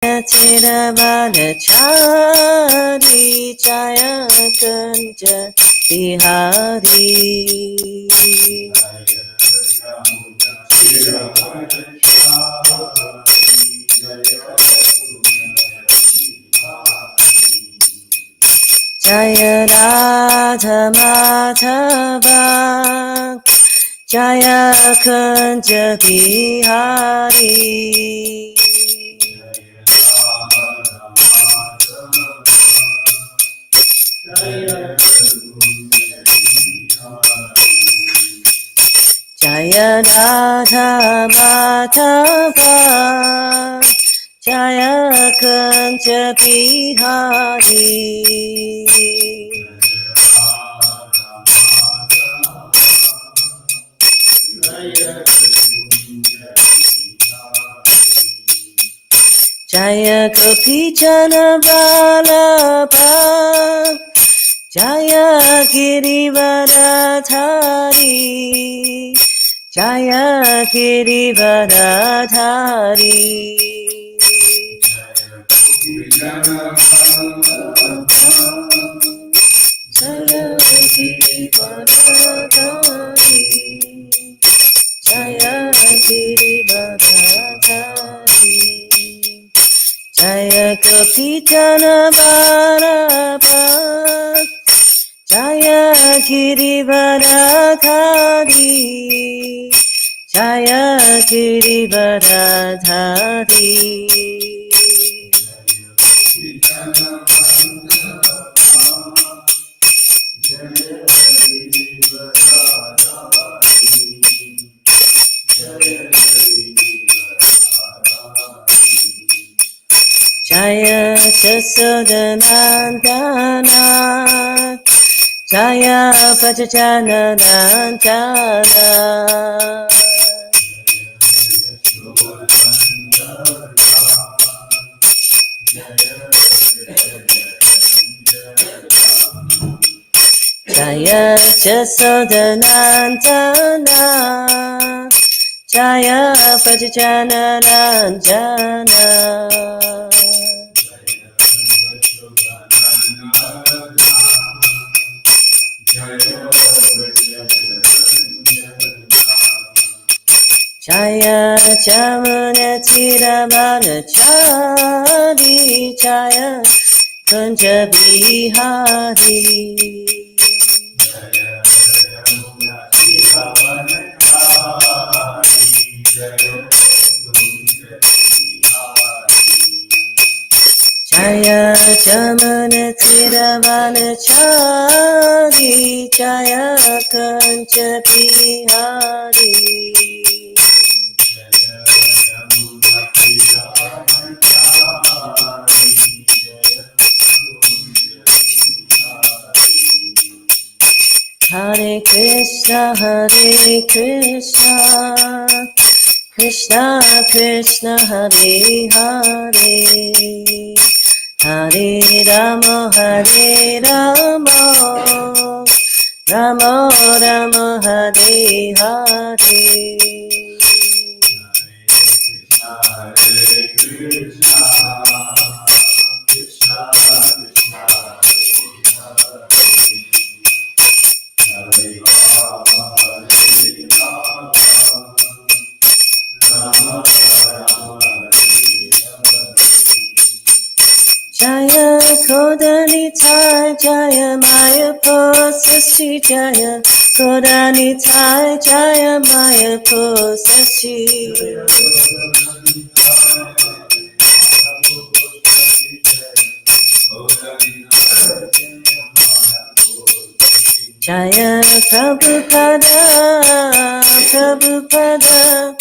Chiravanachari Jaya Kunja Bihari Jaya Radha Madhava Jaya Kunja Bihari Jaya Radha Madhava Jaya Kunja Bihari Jaya Gopi Jana Vallabha Jaya Girivaradhari Jaya Girivaradhari Jaya Girivaradhari Jaya Girivaradhari Jaya Gopi Jana Vallabha Jaya Girivaradhari Jaya Girivaradhari Jaya Jasodanandana Jaya Vajjana Nandana Jaya Jasodanandana Jaya Vajjana Nandana Jaya Jamuna Tiravanachari Jaya Kunja Bihari Jaya Jamuna Tiravanachari Jaya Kunja Bihari Hare Krishna Krishna Krishna Hare Hare Hare Rama Rama Rama Hare Hare Jaya Kodanitai Jaya Mayapur Sashi Jaya Kodanitai Jaya Mayapur Sashi Jaya Prabhupada Prabhupada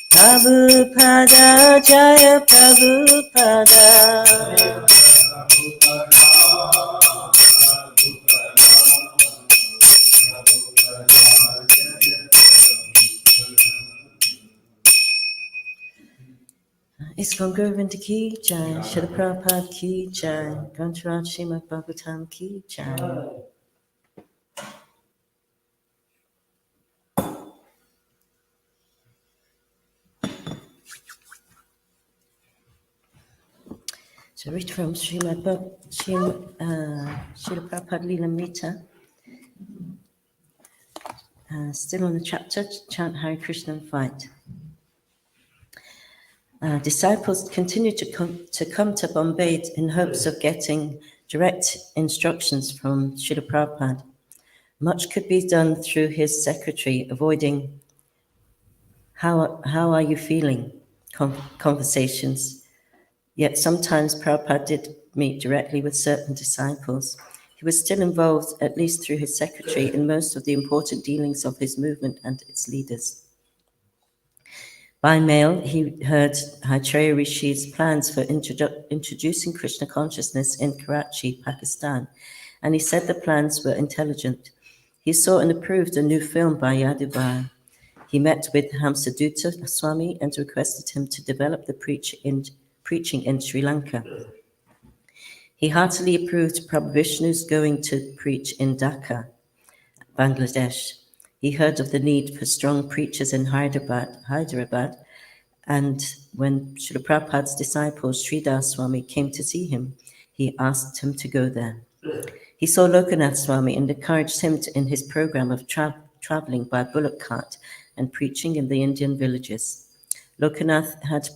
Prabhupada Jaya Prabhupada Iskon Gurvinda Ki Jai, Srila Prabhupada Ki Jai, Grantaraj Srimad Bhagvatam Ki Jai. To read from Srila Prabhupada Lilamrita, still on the chapter, chant Hare Krishna and fight. Disciples continued to come to Bombay in hopes of getting direct instructions from Srila Prabhupada. Much could be done through his secretary, avoiding how are you feeling conversations. Yet sometimes Prabhupada did meet directly with certain disciples. He was still involved, at least through his secretary, in most of the important dealings of his movement and its leaders. By mail, he heard Acharya Rishi's plans for introducing Krishna consciousness in Karachi, Pakistan, and he said the plans were intelligent. He saw and approved a new film by Yadubara. He met with Hamsadutta Swami and requested him to develop the preaching in Sri Lanka. He heartily approved Prabhu Vishnu's going to preach in Dhaka, Bangladesh. He heard of the need for strong preachers in Hyderabad, and when Srila Prabhupada's disciple Sridhar Swami came to see him, he asked him to go there. He saw Lokanath Swami and encouraged him in his program of traveling by bullock cart and preaching in the Indian villages. Lokanath had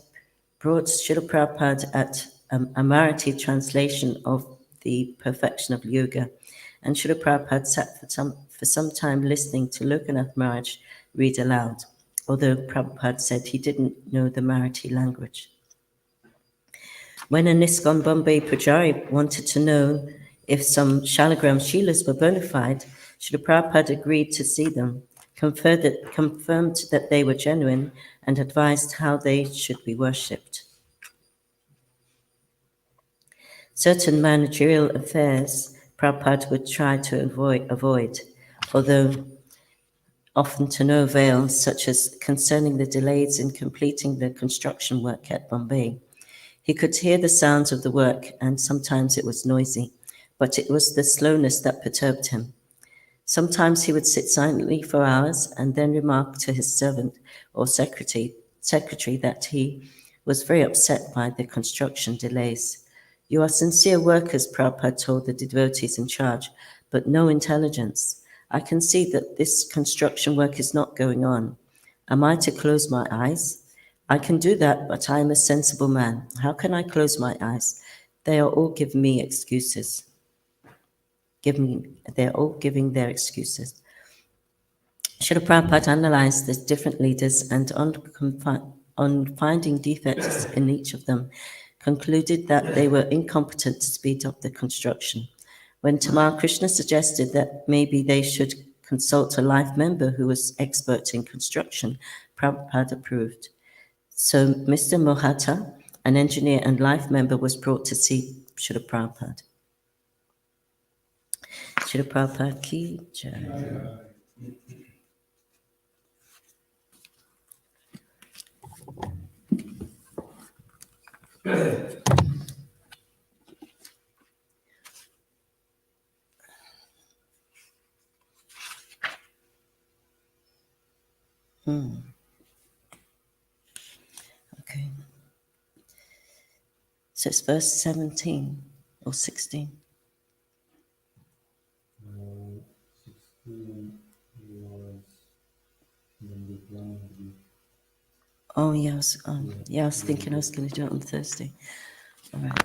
brought Srila Prabhupada at a Marathi translation of the Perfection of Yoga, and Srila Prabhupada sat for some time listening to Lokanath Maharaj read aloud, although Prabhupada said he didn't know the Marathi language. When a Niskon Bombay Pujari wanted to know if some Shalagram Shilas were bona fide, Srila Prabhupada agreed to see them, confirmed that they were genuine, and advised how they should be worshipped. Certain managerial affairs Prabhupada would try to avoid, although often to no avail, such as concerning the delays in completing the construction work at Bombay. He could hear the sounds of the work, and sometimes it was noisy, but it was the slowness that perturbed him. Sometimes he would sit silently for hours and then remark to his servant or secretary that he was very upset by the construction delays. You are sincere workers, Prabhupada told the devotees in charge, but no intelligence. I can see that this construction work is not going on. Am I to close my eyes? I can do that, but I am a sensible man. How can I close my eyes? They are all giving me excuses. They're all giving their excuses. Srila Prabhupada analyzed the different leaders and on finding defects in each of them, concluded that they were incompetent to speed up the construction. When Tamal Krishna suggested that maybe they should consult a life member who was expert in construction, Prabhupada approved. So Mr. Mohata, an engineer and life member, was brought to see Srila Prabhupada. Srila Prabhupada ki jai. Okay. So it's verse 17 or 16. 16 was number 1. Oh, yeah, I was thinking I was going to do it on Thursday. All right.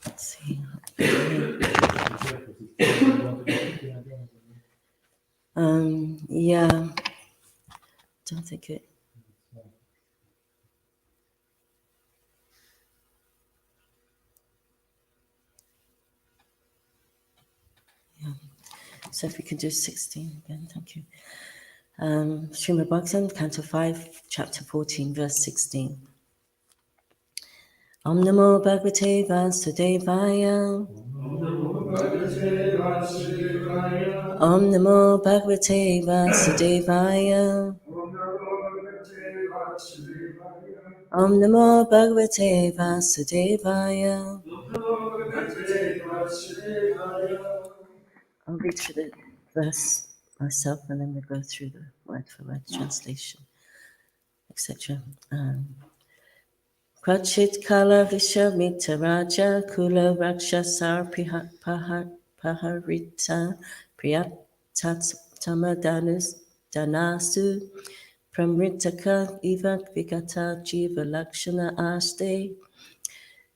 Let's see. Yeah. Don't think it. Yeah. So if we can do 16 again, thank you. Srimad Bhagavatam, Canto 5, Chapter 14, verse 16. Om Namo Bhagavate Vasudevaya. Om Namo Bhagavate Vasudevaya. Om Namo Bhagavate Vasudevaya. I'll read through the verse myself and then we'll go through the word for word translation, etc. Kvachit kala vishamita raja kula rakshasar paharita priyatat tamadanus danasu pramritaka eva vigata jiva lakshana aste.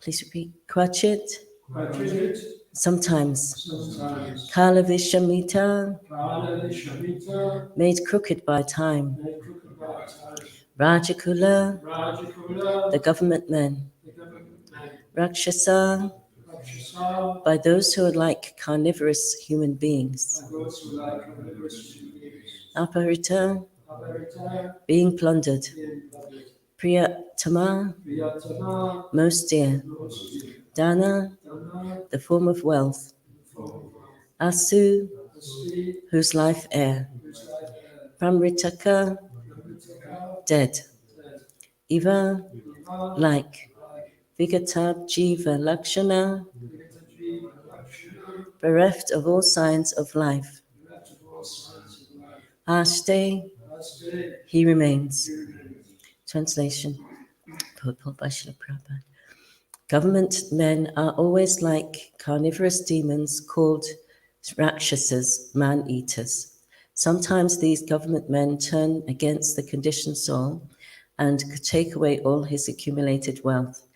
Please repeat. Kvachit. Kvachit. Sometimes. Sometimes. Kala vishamita. Kala vishamita. Made crooked by time. Made crooked by time. Rajakula. Rajikula. The government men. The government men. Rakshasa. Rakshasa. By those who are like carnivorous human beings. By those who like carnivorous human beings. Aparita. Aparita. Being plundered. Being plundered. Priyatama. Priyatama. Most dear. Most dear. Dana. Dana. The form of wealth. The form of wealth. Asu. Asti. Whose life heir. Whose life heir. Pramritaka. Pramritaka. Dead. Dead. Eva. Eva. Like. Vigatab Jiva Lakshana. Bereft of all signs of life. Ashte. He remains. Translation. Purport by Srila Prabhupada. Government men are always like carnivorous demons called Rakshasas, man-eaters. Sometimes these government men turn against the conditioned soul and take away all his accumulated wealth.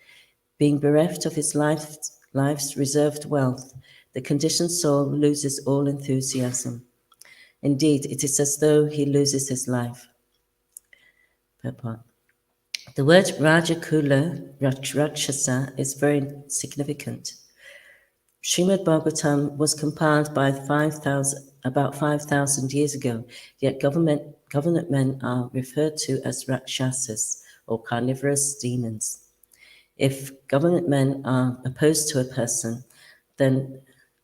Being bereft of his life's reserved wealth, the conditioned soul loses all enthusiasm. Indeed, it is as though he loses his life. Purport. The word Rajakula, Rakshasa, is very significant. Srimad Bhagvatam was compiled by about 5,000 years ago, yet government men are referred to as Rakshasas, or carnivorous demons. If government men are opposed to a person, then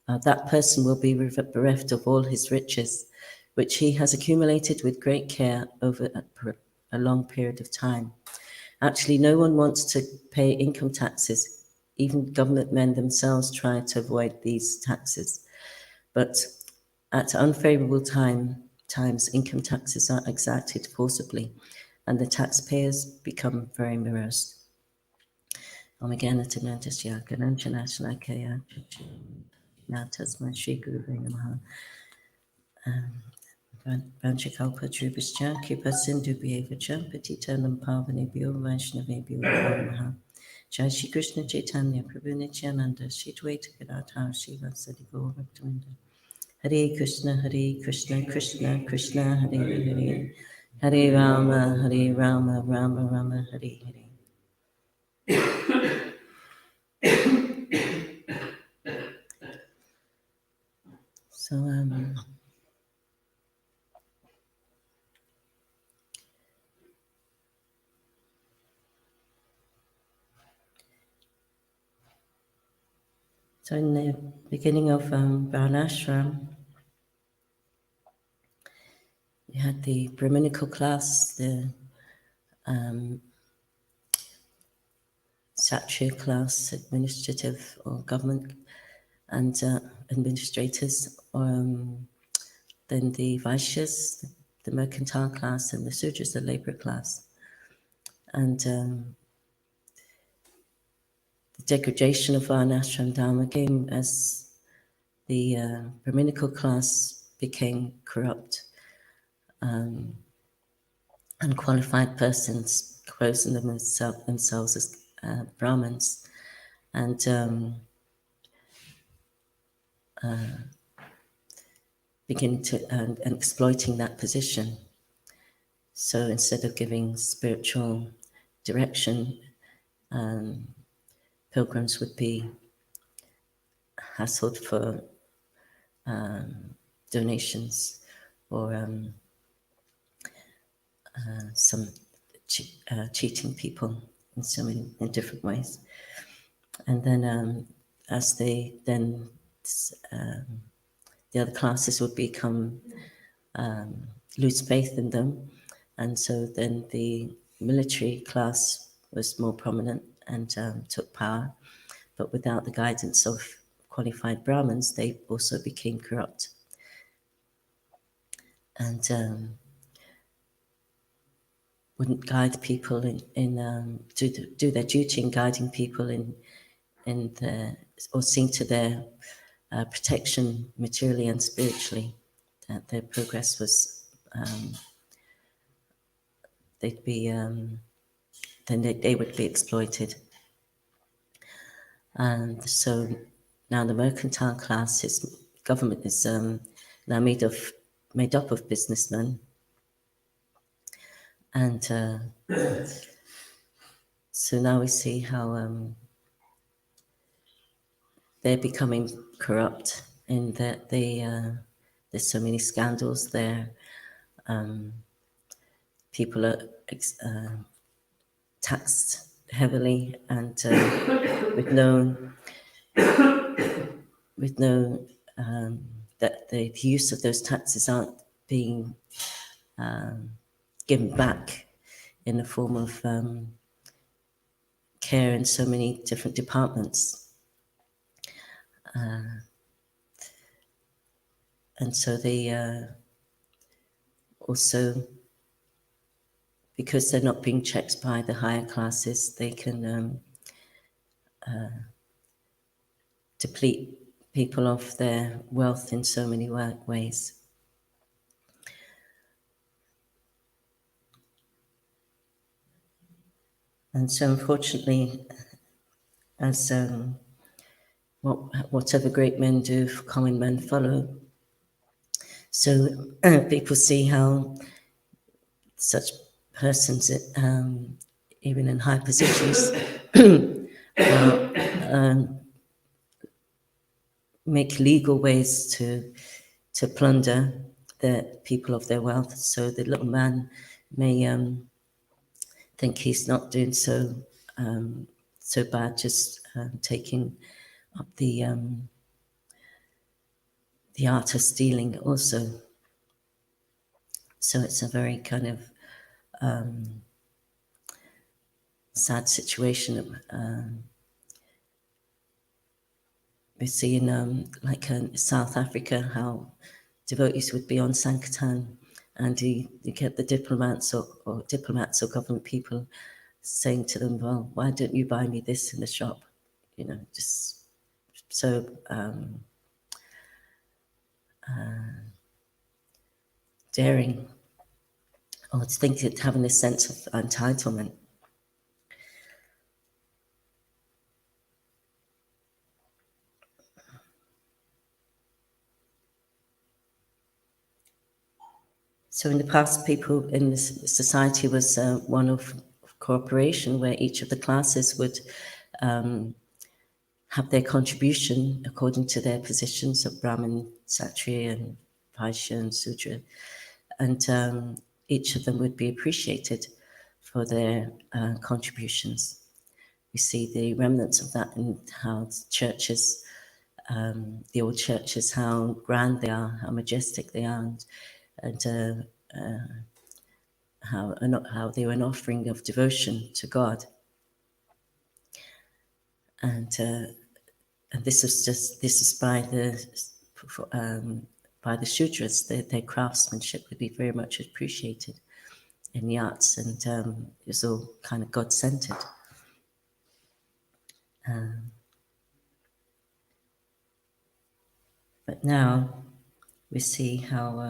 that person will be bereft of all his riches, which he has accumulated with great care over a long period of time. Actually, no one wants to pay income taxes. Even government men themselves try to avoid these taxes. But at unfavorable times, income taxes are exacted forcibly, and the taxpayers become very morose. Om Gana Timantasya Gananjanashna Kaya Natasma Shri Guru Namaha Vanchakalpa Trubhascha Kripa Sindhu Bhyevacha Patitanam Pavanebhyo Vaishnavebhyo Namaha Jai Shri Krishna Chaitanya Prabhu Nityananda Shri Dvaita Gadadhar Shri Vasadi Gaur Bhaktivinoda Hare Krishna Krishna Krishna Hare Hare Hare Rama Rama Hare Hare. So in the beginning of Varnashram, we had the Brahminical class, the Kshatriya class, administrative or government, and administrators, then the Vaishyas, the mercantile class, and the Sudras, the labor class. And the degradation of Varnashram Dharma came as the Brahminical class became corrupt. Unqualified persons posing themselves as Brahmins and begin to and exploiting that position. So instead of giving spiritual direction, pilgrims would be hassled for donations or some cheating people in different ways. And then as they then the other classes would become lose faith in them, and so then the military class was more prominent and took power, but without the guidance of qualified Brahmins, they also became corrupt. And wouldn't guide people do their duty in guiding people or seeing to their protection materially and spiritually, that their progress was they'd be then they would be exploited. And so now the mercantile class, government is now made up of businessmen, and so now we see how they're becoming corrupt in that there's so many scandals there. People are taxed heavily and with no that the use of those taxes aren't being given back in the form of care in so many different departments. And so they also, because they're not being checked by the higher classes, they can deplete people of their wealth in so many ways. And so, unfortunately, as whatever great men do, common men follow. So people see how such persons, even in high positions, make legal ways to plunder the people of their wealth. So the little man may think he's not doing so bad, just taking up the art of stealing also. So it's a very kind of sad situation. We see in South Africa how devotees would be on Sankirtan, and you get the diplomats or government people saying to them, "Well, why don't you buy me this in the shop?" You know, just so daring, or to think that having a sense of entitlement. So in the past, people in this society was one of cooperation, where each of the classes would have their contribution according to their positions of Brahmin, Kshatriya, and Vaishya, and Sudra. And each of them would be appreciated for their contributions. We see the remnants of that in how churches, the old churches, how grand they are, how majestic they are, and how they were an offering of devotion to God. And this is by the Shudras. Their craftsmanship would be very much appreciated in the arts, and it was all kind of God-centered. But now we see how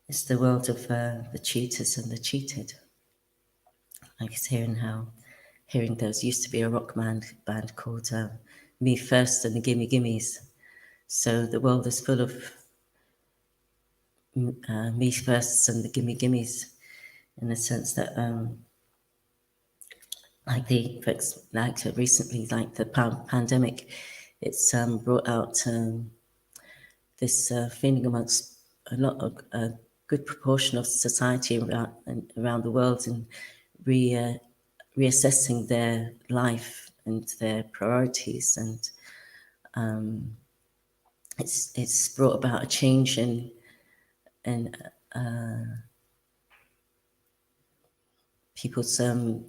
it's the world of the cheaters and the cheated. I was hearing there used to be a rock band called Me First and the Gimme Gimmes. So the world is full of me firsts and the gimme gimmes, in the sense that recently, like the pandemic, it's brought out this feeling amongst a good proportion of society around the world, and reassessing their life and their priorities, and it's brought about a change in people's the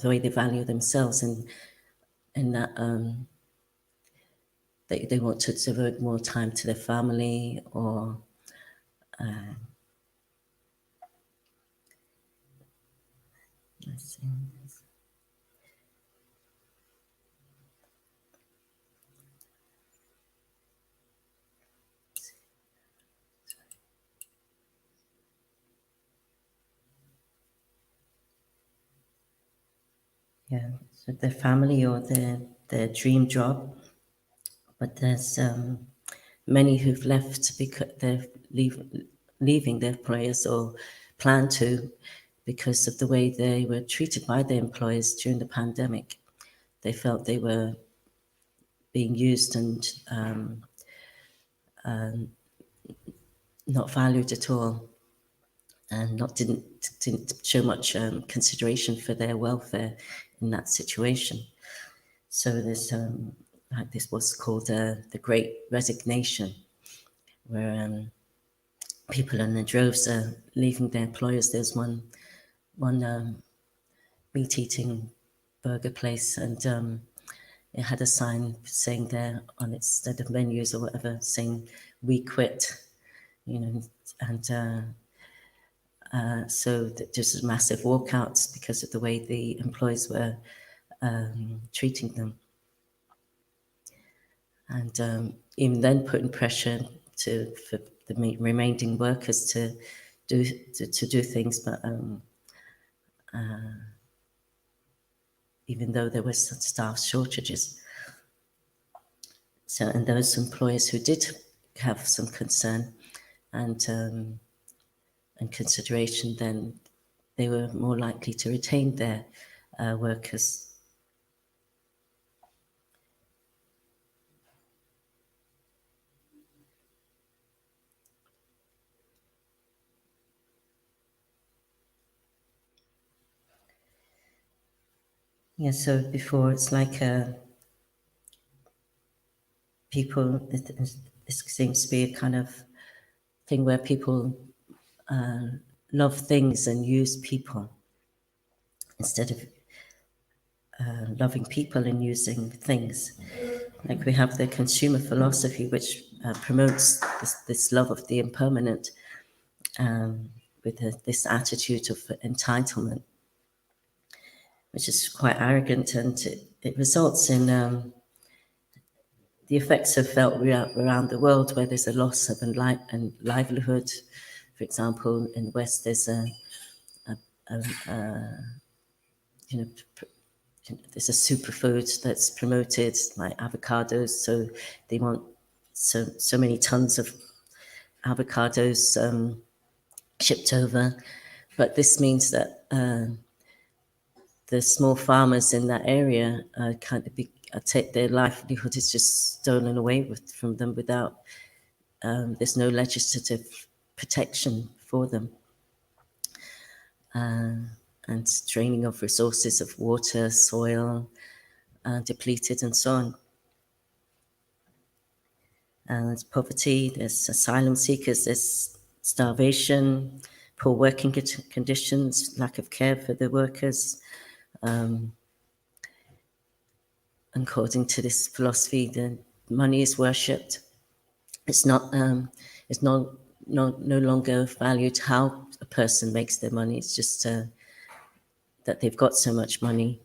way they value themselves, and that they want to devote more time to their family, or let's see. Yeah, so their family or their dream job, but there's many who've left because they're leaving their employers or plan to because of the way they were treated by their employers during the pandemic. They felt they were being used and not valued at all, and didn't show much consideration for their welfare in that situation. So there's like this was called the Great Resignation, where people in the droves are leaving their employers. There's one meat eating burger place, and it had a sign saying there on its instead of menus or whatever, saying "We quit," you know, and so just massive walkouts because of the way the employees were treating them, and even then putting pressure for the remaining workers to do things, but even though there was staff shortages. So, and those employers who did have some concern and consideration, then they were more likely to retain their workers. Yeah, so before it's like people, this seems to be a kind of thing where people love things and use people instead of loving people and using things. Like we have the consumer philosophy, which promotes this love of the impermanent with this attitude of entitlement, which is quite arrogant, and it results in the effects are felt around the world where there's a loss of livelihood. For example, in the West, there's you know, there's a superfood that's promoted like avocados, so they want so many tons of avocados shipped over, but this means that the small farmers in that area take their livelihood is just stolen away from them without there's no legislative protection for them, and draining of resources of water, soil, depleted, and so on. And there's poverty, there's asylum seekers, there's starvation, poor working conditions, lack of care for the workers. According to this philosophy, the money is worshipped. It's not. It's no longer valued how a person makes their money. It's just that they've got so much money.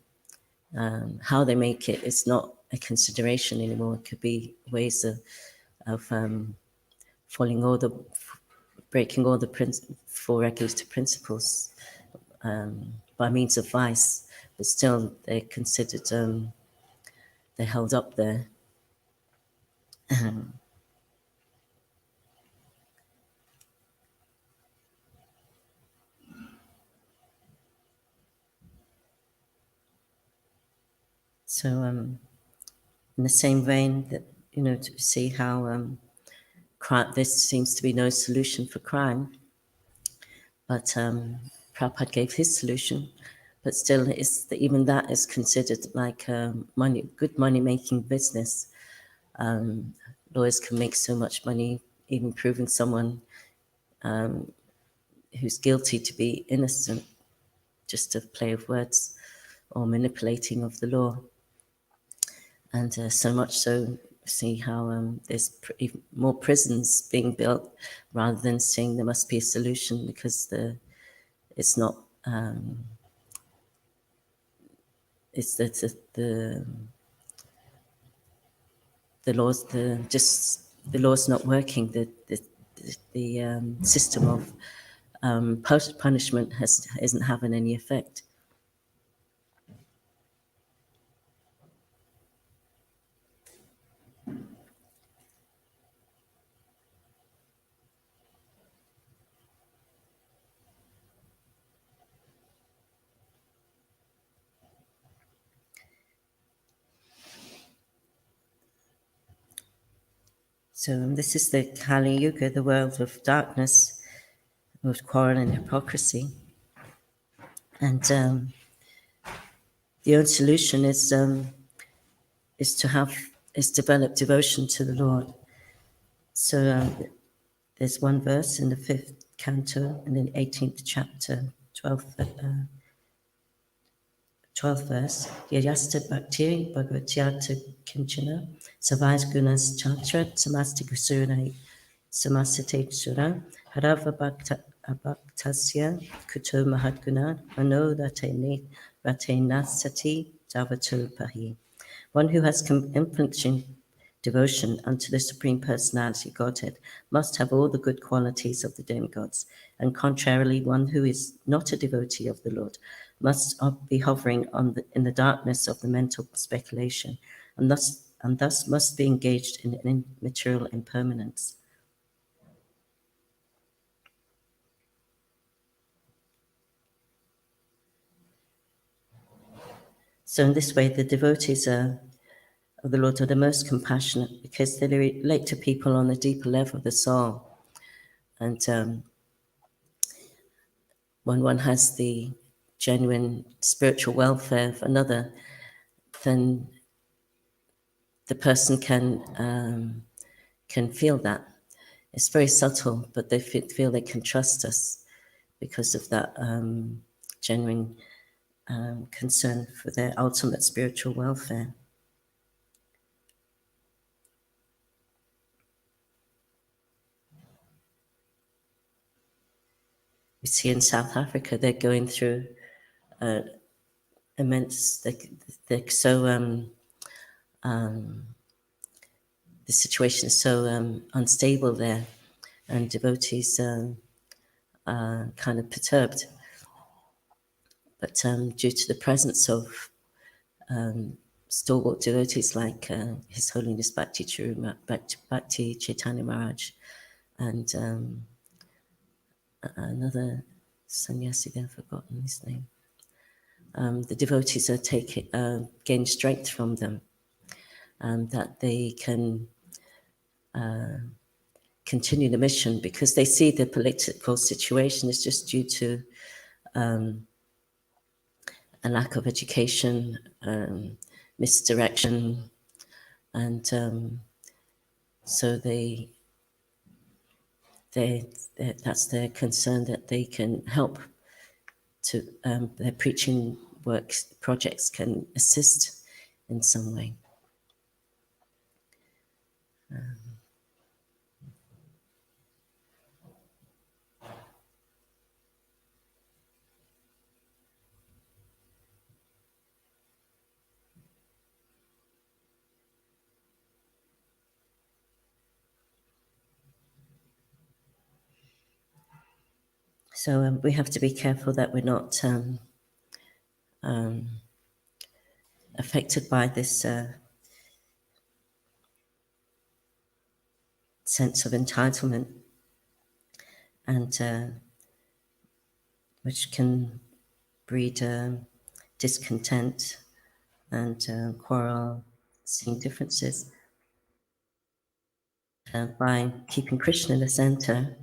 How they make it is not a consideration anymore. It could be ways of breaking all the four regulative principles by means of vice, but still they're considered, they're held up there. So in the same vein that, to see how there seems to be no solution for crime, but Prabhupada gave his solution, but still even that is considered like good money-making business. Lawyers can make so much money, even proving someone who's guilty to be innocent, just a play of words or manipulating of the law. And so much so, see how there's even more prisons being built rather than saying there must be a solution, because it's not it's the laws the law's not working. The system of punishment isn't having any effect. So this is the Kali Yuga, the world of darkness, of quarrel and hypocrisy. And the only solution is develop devotion to the Lord. So there's one verse in the 5th canto and in the 18th chapter, 12th verse. Yayasta bhakti bhagavatyata kinchana savais gunas chatra samasti kusurana samasate sura harava abhaktasya kuto mahadguna mano ratena sati davatul pahi. One who has inflicting devotion unto the Supreme Personality Godhead must have all the good qualities of the demigods, and contrarily, one who is not a devotee of the Lord must be hovering in the darkness of the mental speculation, and thus must be engaged in material impermanence. So in this way, the devotees of the Lord are the most compassionate, because they relate to people on a deeper level of the soul. And when one has the genuine spiritual welfare of another, then the person can feel that. It's very subtle, but they feel they can trust us because of that genuine concern for their ultimate spiritual welfare. We see in South Africa, they're going through immense, they're so, the situation is so unstable there, and devotees are kind of perturbed. But due to the presence of stalwart devotees like His Holiness Bhakti Chaitanya Maharaj and another sannyasi, I've forgotten his name. The devotees are gain strength from them, that they can continue the mission, because they see the political situation is just due to a lack of education, misdirection, and so that's their concern, that they can help to their preaching works projects can assist in some way. So we have to be careful that we're not affected by this sense of entitlement, and which can breed discontent and quarrel, seeing differences. By keeping Krishna in the center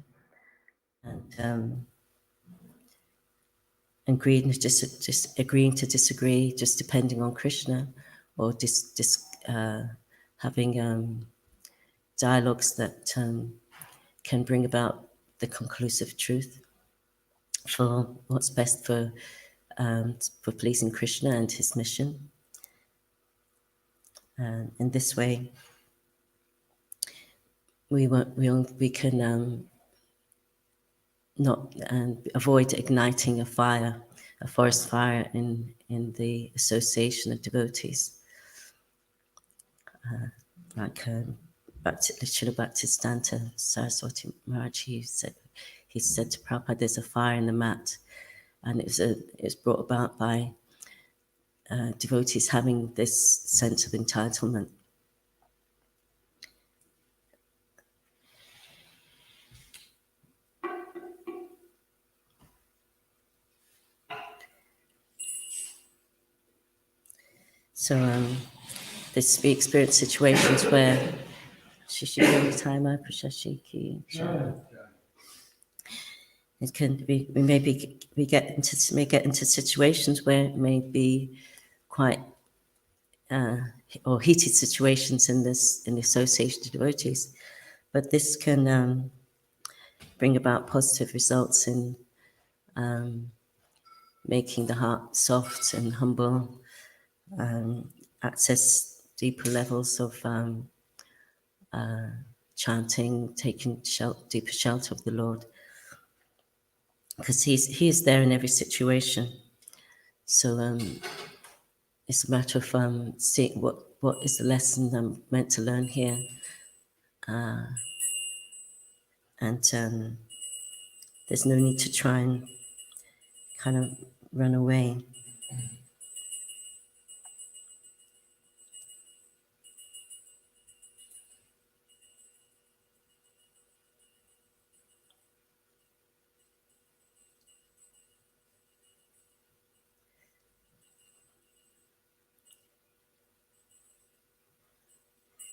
and agreeing to disagree, just depending on Krishna, or having dialogues that can bring about the conclusive truth for what's best for pleasing Krishna and his mission. In this way, we can not avoid igniting a fire, a forest fire in the association of devotees. Like Srila Bhaktisiddhanta Saraswati Maharaj, he said to Prabhupada, there's a fire in the mat, and it's brought about by devotees having this sense of entitlement. So we experience situations where it can be we get into situations where it may be quite or heated situations in the association of devotees, but this can bring about positive results in making the heart soft and humble, access deeper levels of chanting, taking deeper shelter of the Lord, because He is there in every situation. So it's a matter of seeing what is the lesson I'm meant to learn here, and there's no need to try and kind of run away.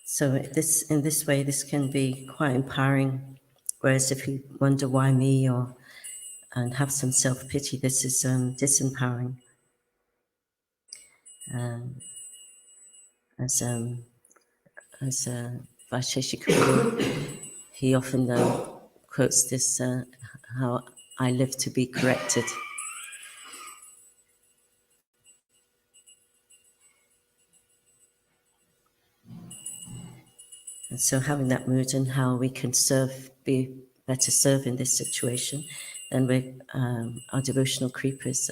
So in this way, this can be quite empowering. Whereas if you wonder why me and have some self-pity, this is disempowering. As Vaisheshika Guru, he often quotes this, how I live to be corrected. And so having that mood and how we can be better serve in this situation, then our devotional creep is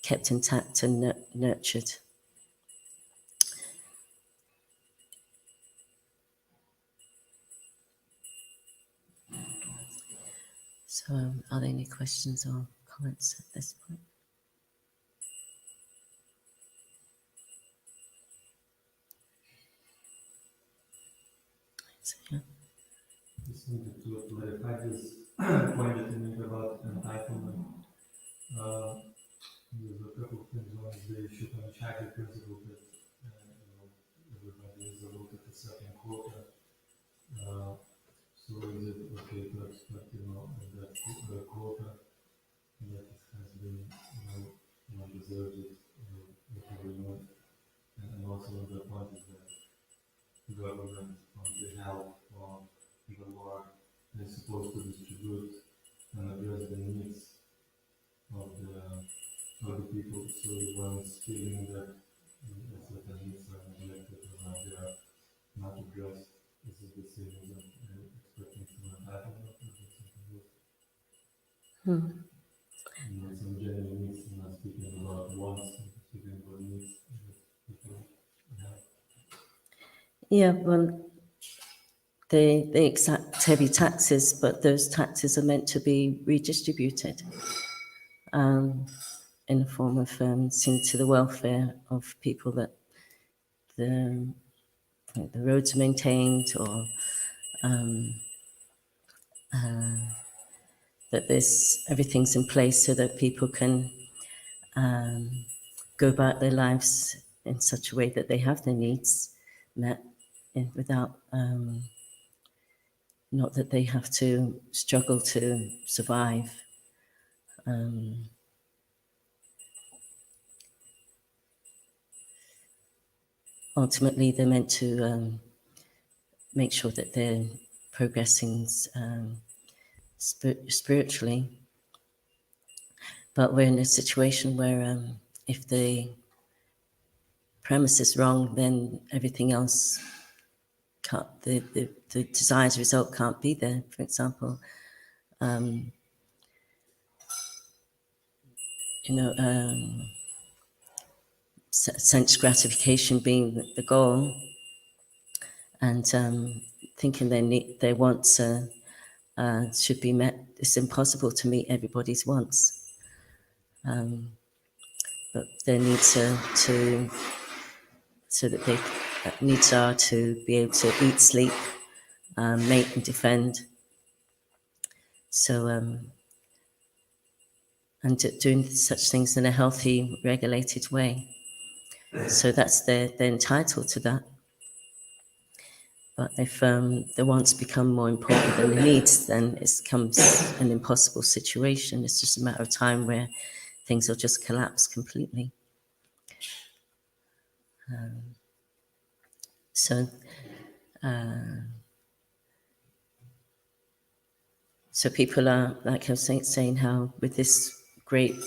kept intact and nurtured. So are there any questions or comments at this point? So, yeah. Just wanted to clarify this point that you made about entitlement. There's a couple of things. One is the Shuddhamachari principle that everybody is allotted a certain quota. So is it okay to expect that quota that it has been not deserved with everyone? And also the point is that the government on behalf of the Lord is supposed to distribute and address the needs of the people. So one is feeling that certain needs are neglected or they are not addressed. Is it the same as expecting some entitlement or something else? Some general needs, I'm not speaking about wants, I'm speaking about needs that people have. Yeah, well, they exact heavy taxes, but those taxes are meant to be redistributed in the form of seeing to the welfare of people, that the roads are maintained, or that everything's in place so that people can go about their lives in such a way that they have their needs met, without not that they have to struggle to survive. Ultimately, they're meant to make sure that they're progressing spiritually. But we're in a situation where if the premise is wrong, then everything else the desired result can't be there. For example, sense gratification being the goal, and thinking their wants should be met. It's impossible to meet everybody's wants, but their needs so that they needs are to be able to eat, sleep, mate, and defend. So, and doing such things in a healthy, regulated way. So they're entitled to that. But if the wants become more important than the needs, then it becomes an impossible situation. It's just a matter of time where things will just collapse completely. So people are, like I was saying, how with this great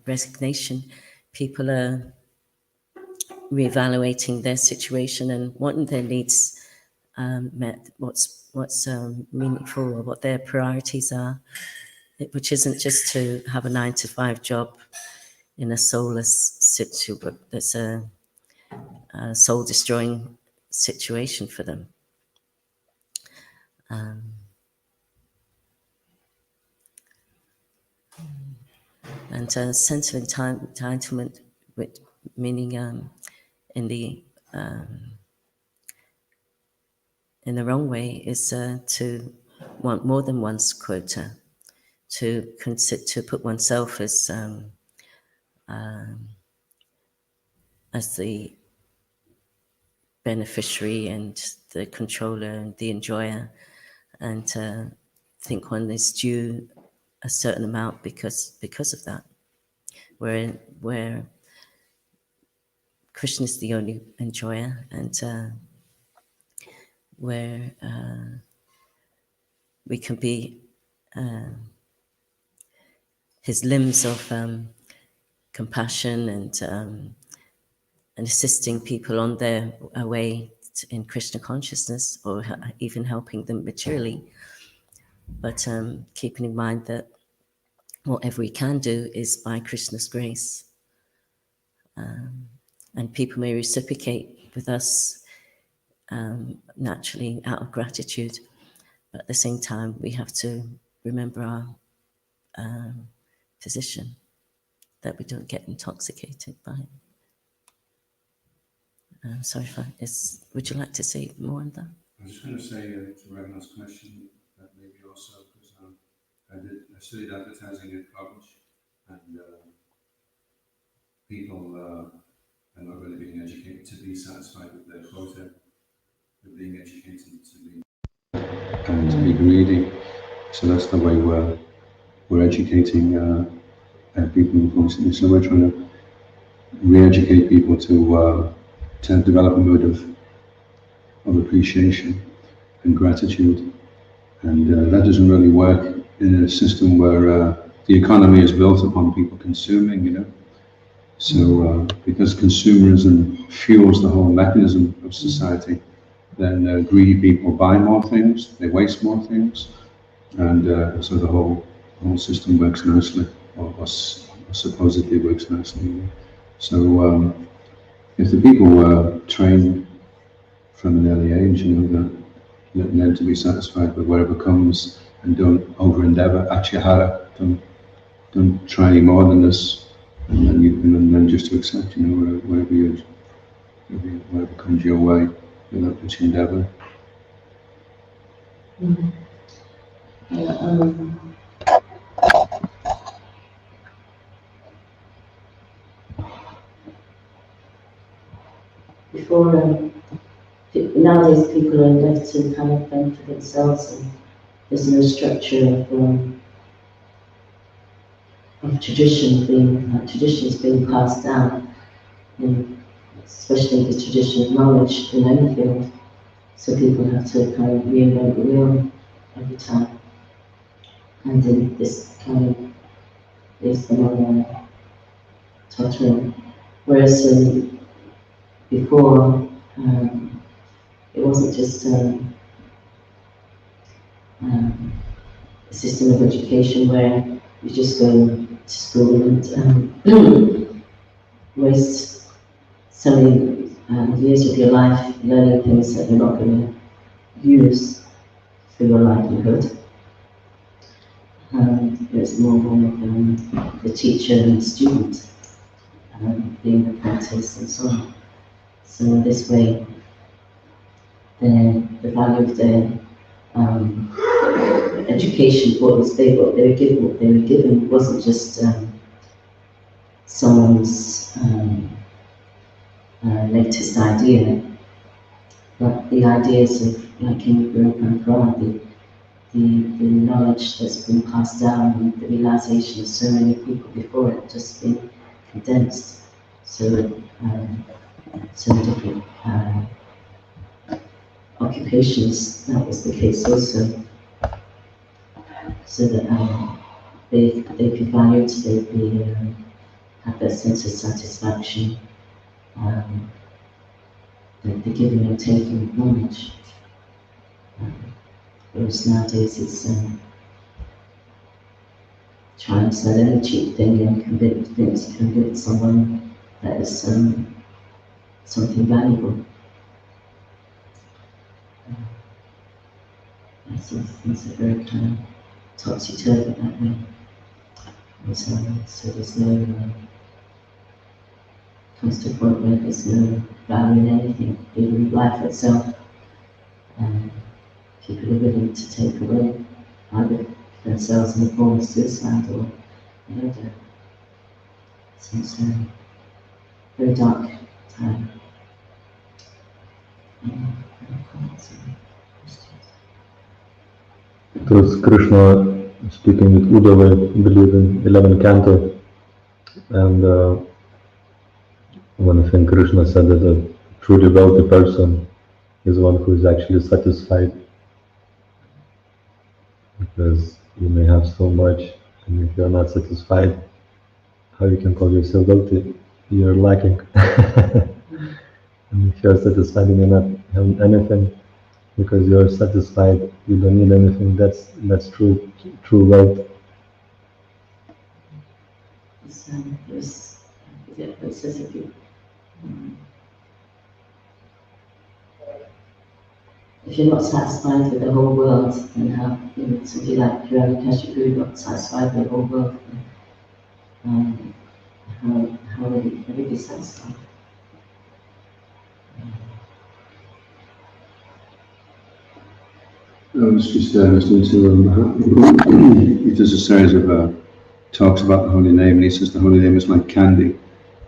resignation, people are reevaluating their situation and wanting their needs met, what's meaningful, or what their priorities are, which isn't just to have a 9-to-5 job in a soulless situation, but that's a soul-destroying situation for them. And a sense of entitlement, meaning in the wrong way, is to want more than one's quota, to put oneself as the beneficiary and the controller and the enjoyer, and think one is due a certain amount because of that. Where Krishna is the only enjoyer, and where we can be his limbs of compassion and assisting people on their way in Krishna consciousness, or even helping them materially. But keeping in mind that whatever we can do is by Krishna's grace. And people may reciprocate with us naturally out of gratitude, but at the same time we have to remember our position, that we don't get intoxicated by it. Sorry would you like to say more on that? I was just going to say to Raghunath's question that maybe also, because I studied advertising at college, and people are not really being educated to be satisfied with their quota. They're being educated to be greedy. So that's the way we're educating people constantly. So we're trying to re-educate people to develop a mood of appreciation and gratitude, and that doesn't really work in a system where the economy is built upon people consuming, So because consumerism fuels the whole mechanism of society, then greedy people buy more things, they waste more things, and so the whole system works nicely, or supposedly works nicely. So if the people were trained from an early age, that learn to be satisfied with whatever comes and don't over-endeavor, achihara, don't try any more than this, and then just to accept, whatever comes your way without much endeavor. Before, nowadays people are left to kind of fend for themselves, and there's no structure of traditions being passed down, especially the tradition of knowledge in any field. So people have to kind of reinvent the wheel every time, and then this kind of is the modern tottering. Whereas before, it wasn't just a system of education where you just go to school and waste so many years of your life learning things that you're not going to use for your livelihood. It's more of the teacher and the student being the apprentice and so on. So in this way, the value of their education, what they were given wasn't just someone's latest idea, but the ideas of like in Guru Parampara, the knowledge that's been passed down, and the realization of so many people before it just been condensed. So so different occupations, that was the case also. So that they'd be valued, they'd be have that sense of satisfaction, the giving and taking of knowledge. Whereas nowadays it's trying to sell any cheap thing and convince someone that is something valuable. Things are very kind of topsy-turvy that way. And so there's no, comes to a point where there's no value in anything, even life itself. People are willing to take away either themselves in the form of suicide or murder. So it's a very dark time. It was Krishna speaking with Uddhava, I believe in 11th canto, and one thing Krishna said that a truly wealthy person is one who is actually satisfied, because you may have so much, and if you are not satisfied, how you can call yourself wealthy? You are lacking. And if you are satisfied and you're not having anything, because you are satisfied, you don't need anything. That's true wealth. It says if you're not satisfied with the whole world, then how, somebody like Kashipu not satisfied with the whole world, how will he ever be satisfied? I was just listening to he does a series of talks about the holy name, and he says the holy name is like candy,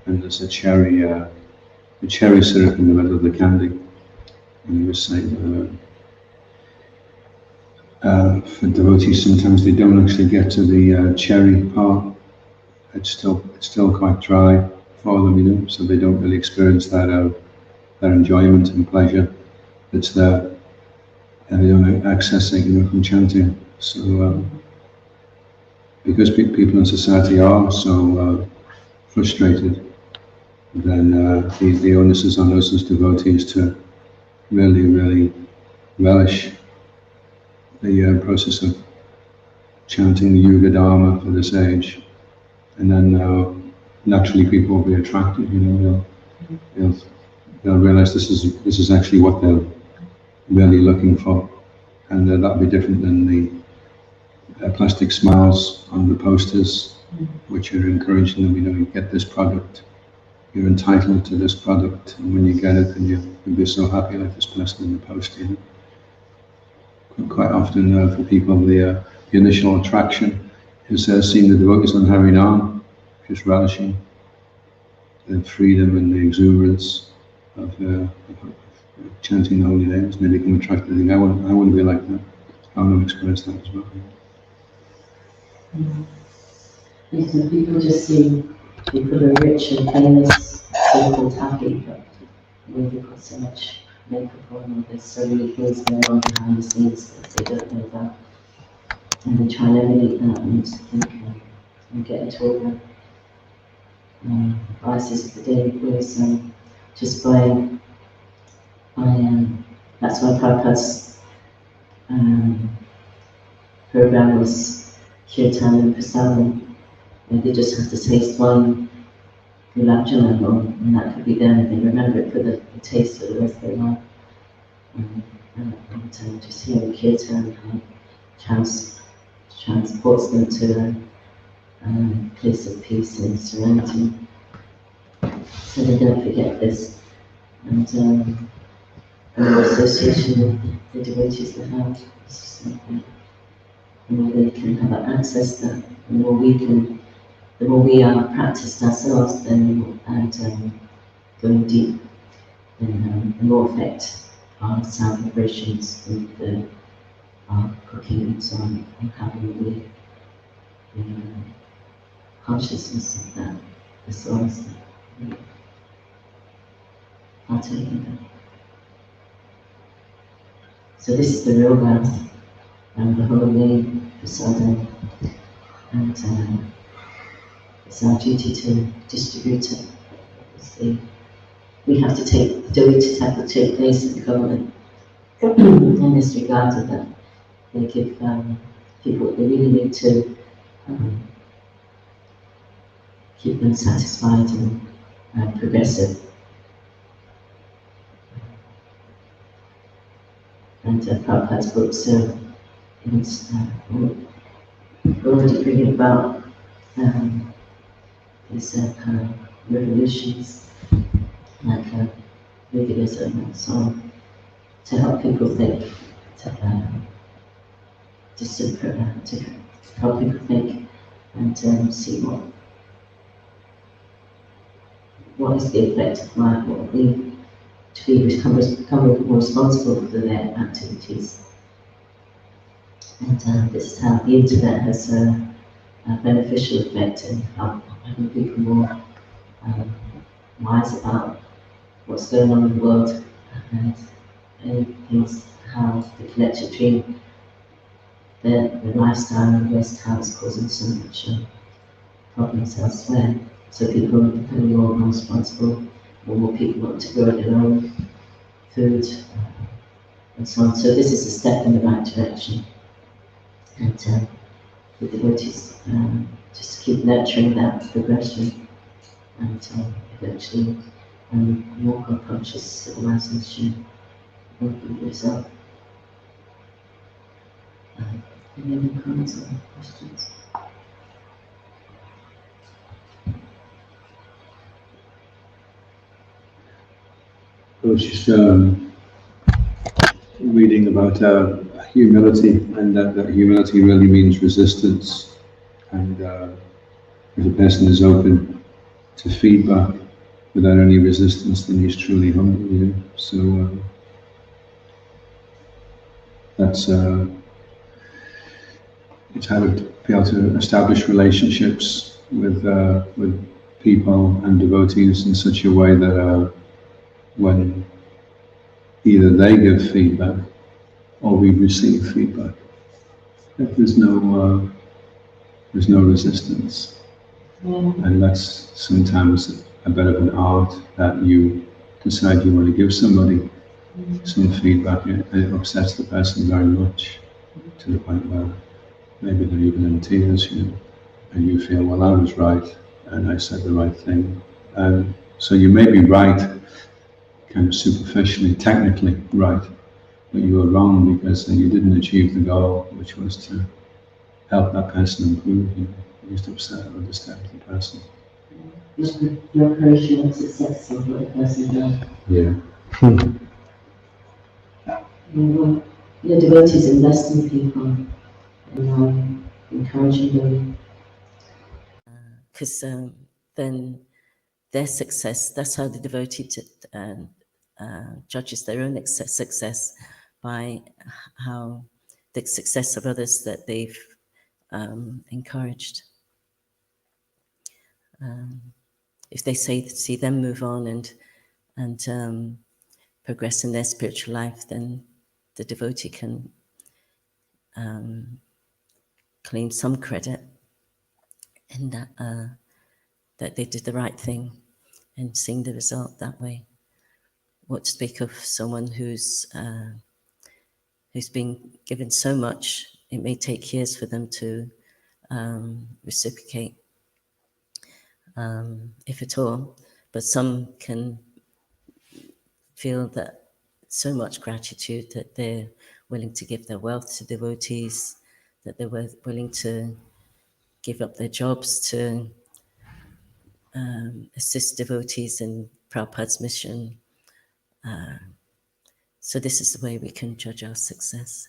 and there's a cherry syrup in the middle of the candy. And he was saying for devotees sometimes they don't actually get to the cherry part. It's still quite dry for them, so they don't really experience that enjoyment and pleasure that's there. And they don't access it, from chanting. So, because people in society are so frustrated, then the onus is on us as devotees to really, really relish the process of chanting the Yuga Dharma for this age, and then naturally people will be attracted. They'll realize this is actually what they're really looking for, and that'll be different than the plastic smiles on the posters, which are encouraging them. You get this product, you're entitled to this product, and when you get it, then you'll be so happy, like this person in the poster. Quite often, for people, the initial attraction is seeing the devotees on Harinam, just relishing the freedom and the exuberance of chanting the holy names, and they become attracted. They think, I want to be like that. I want to experience that as well. Yes, people just see people who are rich and famous, so-called happy, but they've got so much makeup on, and there's so many things going on behind the scenes that they don't know about. And they try and emulate that and think and get into all the vices of the day, whereas just by That's why Prabhupada's program was kirtan and prasadam, and they just have to taste one gulab jamun, and that could be them, and they remember it for the taste for the rest of their life. And just hearing kirtan transports them to a place of peace and serenity. So they don't forget this. And the association with the devotees they have, it's just like that. The more they can have access to that, the more we are practiced ourselves, then and going deep, then the more effect our sound vibrations and our cooking and so on, and having the consciousness of that, the source that we are taking that. So this is the real wealth, and the whole name, prasadam, and it's our duty to distribute it. See, we have to take, duties have to take place in government in this regard of that. They give people, they really need to keep them satisfied and progressive. And Prabhupada's books is already bringing about these kind of revolutions, like legalism and so on, to help people think, to help people think and see what is the effect of life, what we to become more responsible for their activities. And this is how the internet has a beneficial effect in having people more wise about what's going on in the world and things, how the connection between the lifestyle and the West, how it's causing so much problems elsewhere. So people are becoming more responsible, more people want to grow their own food and so on. So this is a step in the right direction. And the devotees just keep nurturing that progression and eventually more conscious civilization will be the result. Any other comments or questions? I was just reading about humility, and that humility really means resistance. And if a person is open to feedback without any resistance, then he's truly humble. You know? So that's it's how to be able to establish relationships with people and devotees in such a way that when either they give feedback or we receive feedback, that there's no resistance. And that's sometimes a bit of an art, that you decide you want to give somebody some feedback, and it upsets the person very much, to the point where maybe they're even in tears, you know, and you feel, well, I was right and I said the right thing. And so you may be right, kind of superficially, technically right, but you were wrong because you didn't achieve the goal, which was to help that person improve. You know, you just upset or disturb the person. Your creation of success of what a person does. Yeah. The devotees invest in people and encouraging them. Because then their success, that's how the devotee judges their own success, by how the success of others that they've encouraged. If they see them move on and progress in their spiritual life, then the devotee can claim some credit in that they did the right thing and seeing the result that way. what to speak of someone who's been given so much, it may take years for them to reciprocate, if at all. But some can feel that so much gratitude that they're willing to give their wealth to devotees, that they're willing to give up their jobs to assist devotees in Prabhupada's mission. So this is the way we can judge our success.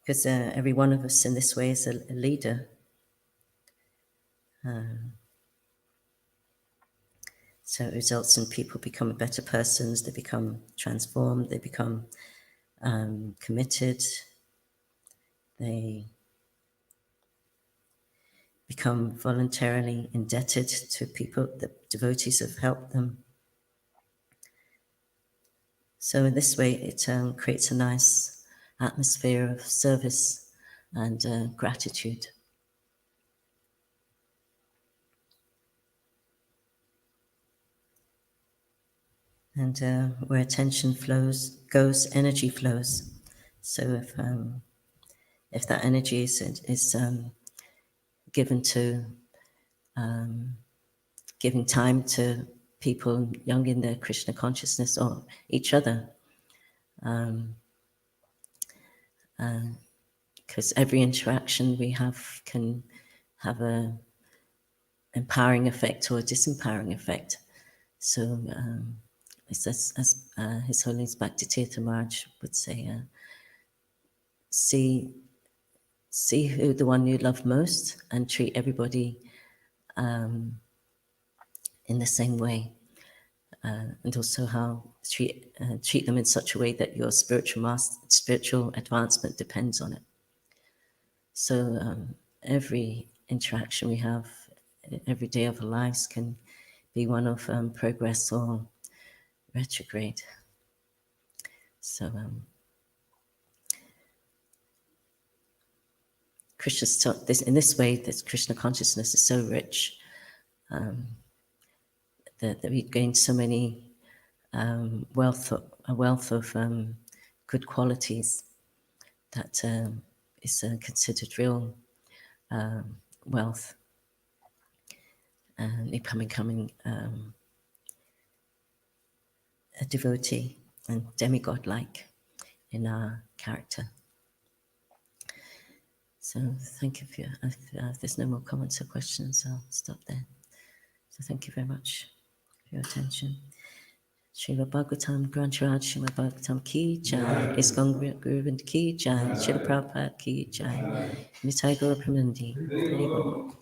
Because every one of us in this way is a leader. So it results in people becoming better persons, they become transformed, they become committed, they become voluntarily indebted to people that devotees have helped them. So in this way, it creates a nice atmosphere of service and gratitude. And where attention goes, energy flows. So if that energy is given to giving time to people young in their Krishna consciousness or each other, because every interaction we have can have an empowering effect or a disempowering effect. So it's as His Holiness Bhaktitirtha Maharaj would say, see who the one you love most and treat everybody in the same way. And also how treat them in such a way that your spiritual advancement depends on it. So every interaction we have, every day of our lives can be one of progress or retrograde. So Krishna's taught this in this way. That Krishna consciousness is so rich that we gain so many a wealth of good qualities that is considered real wealth, and becoming a devotee and demigod-like in our character. So thank you for if there's no more comments or questions, I'll stop there. So thank you very much for your attention. Srimad Bhagvatam, Grantaraj, Srimad Bhagvatam ki jai, ISKCON Guru Vrinda ki jai, Srila Prabhupada ki jai, Nitai Gaur Premanandi. Hari Bol.